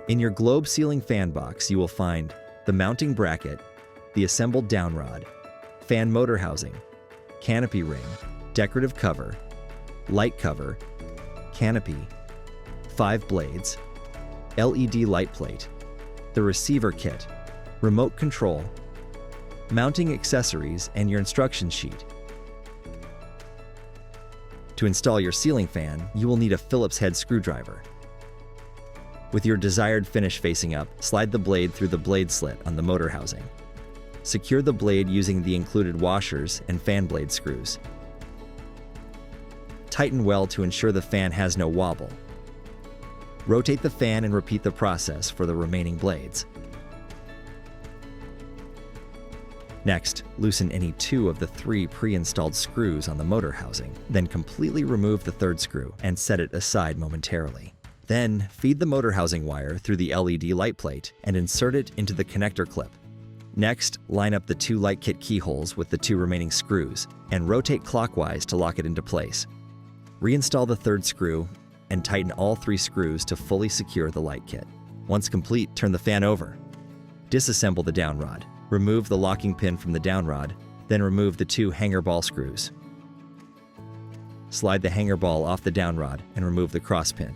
In your globe ceiling fan box, you will find the mounting bracket, the assembled downrod, fan motor housing, canopy ring, decorative cover, light cover, canopy, 5 blades, LED light plate, the receiver kit, remote control, mounting accessories, and your instruction sheet. To install your ceiling fan, you will need a Phillips head screwdriver. With your desired finish facing up, slide the blade through the blade slit on the motor housing. Secure the blade using the included washers and fan blade screws. Tighten well to ensure the fan has no wobble. Rotate the fan and repeat the process for the remaining blades. Next, loosen any 2 of the 3 pre-installed screws on the motor housing, then completely remove the 3rd screw and set it aside momentarily. Then, feed the motor housing wire through the LED light plate and insert it into the connector clip. Next, line up the 2 light kit keyholes with the 2 remaining screws and rotate clockwise to lock it into place. Reinstall the 3rd screw and tighten all 3 screws to fully secure the light kit. Once complete, turn the fan over. Disassemble the downrod. Remove the locking pin from the downrod, then remove the 2 hanger ball screws. Slide the hanger ball off the downrod and remove the cross pin.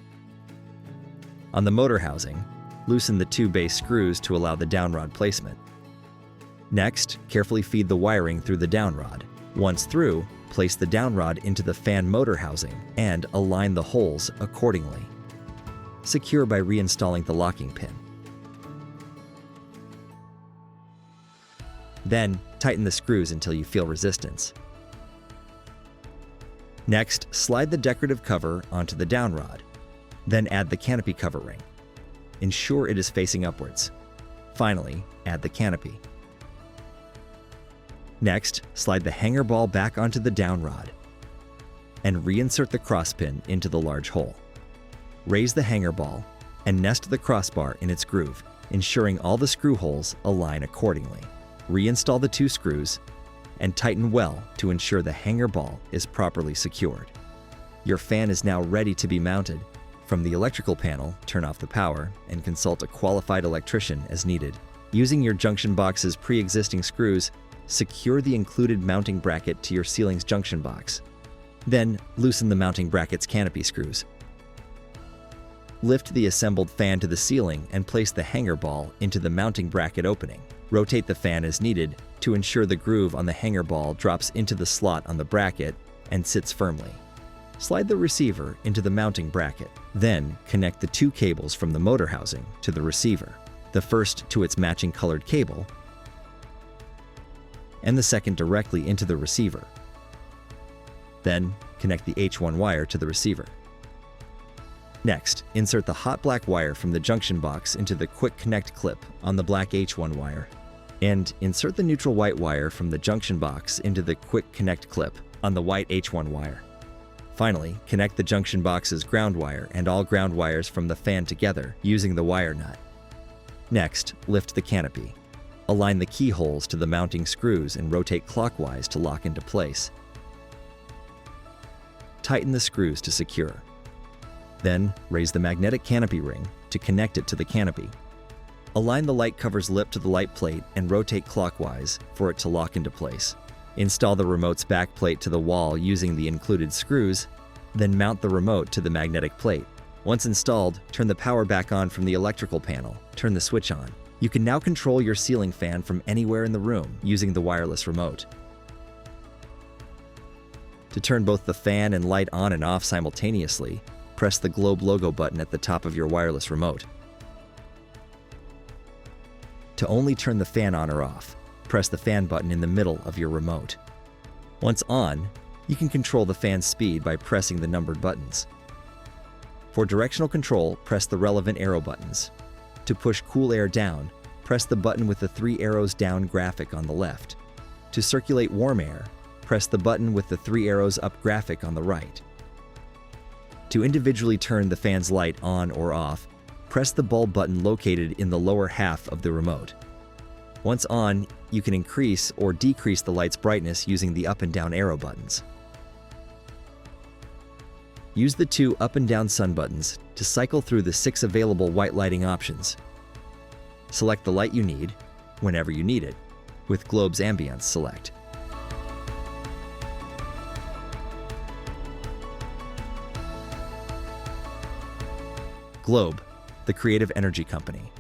On the motor housing, loosen the 2 base screws to allow the downrod placement. Next, carefully feed the wiring through the downrod. Once through, place the downrod into the fan motor housing and align the holes accordingly. Secure by reinstalling the locking pin. Then, tighten the screws until you feel resistance. Next, slide the decorative cover onto the downrod. Then add the canopy cover ring. Ensure it is facing upwards. Finally, add the canopy. Next, slide the hanger ball back onto the downrod and reinsert the cross pin into the large hole. Raise the hanger ball and nest the crossbar in its groove, ensuring all the screw holes align accordingly. Reinstall the 2 screws and tighten well to ensure the hanger ball is properly secured. Your fan is now ready to be mounted. From the electrical panel, turn off the power and consult a qualified electrician as needed. Using your junction box's pre-existing screws, secure the included mounting bracket to your ceiling's junction box. Then, loosen the mounting bracket's canopy screws. Lift the assembled fan to the ceiling and place the hanger ball into the mounting bracket opening. Rotate the fan as needed to ensure the groove on the hanger ball drops into the slot on the bracket and sits firmly. Slide the receiver into the mounting bracket. Then, connect the 2 cables from the motor housing to the receiver, the first to its matching colored cable, and the second directly into the receiver. Then, connect the H1 wire to the receiver. Next, insert the hot black wire from the junction box into the quick connect clip on the black H1 wire, and insert the neutral white wire from the junction box into the quick connect clip on the white H1 wire. Finally, connect the junction box's ground wire and all ground wires from the fan together using the wire nut. Next, lift the canopy. Align the keyholes to the mounting screws and rotate clockwise to lock into place. Tighten the screws to secure. Then, raise the magnetic canopy ring to connect it to the canopy. Align the light cover's lip to the light plate and rotate clockwise for it to lock into place. Install the remote's back plate to the wall using the included screws, then mount the remote to the magnetic plate. Once installed, turn the power back on from the electrical panel. Turn the switch on. You can now control your ceiling fan from anywhere in the room using the wireless remote. To turn both the fan and light on and off simultaneously, press the Globe logo button at the top of your wireless remote. To only turn the fan on or off, press the fan button in the middle of your remote. Once on, you can control the fan's speed by pressing the numbered buttons. For directional control, press the relevant arrow buttons. To push cool air down, press the button with the 3 arrows down graphic on the left. To circulate warm air, press the button with the 3 arrows up graphic on the right. To individually turn the fan's light on or off, press the bulb button located in the lower half of the remote. Once on, you can increase or decrease the light's brightness using the up and down arrow buttons. Use the 2 up and down sun buttons to cycle through the 6 available white lighting options. Select the light you need, whenever you need it, with Globe's Ambience select. Globe, the creative energy company.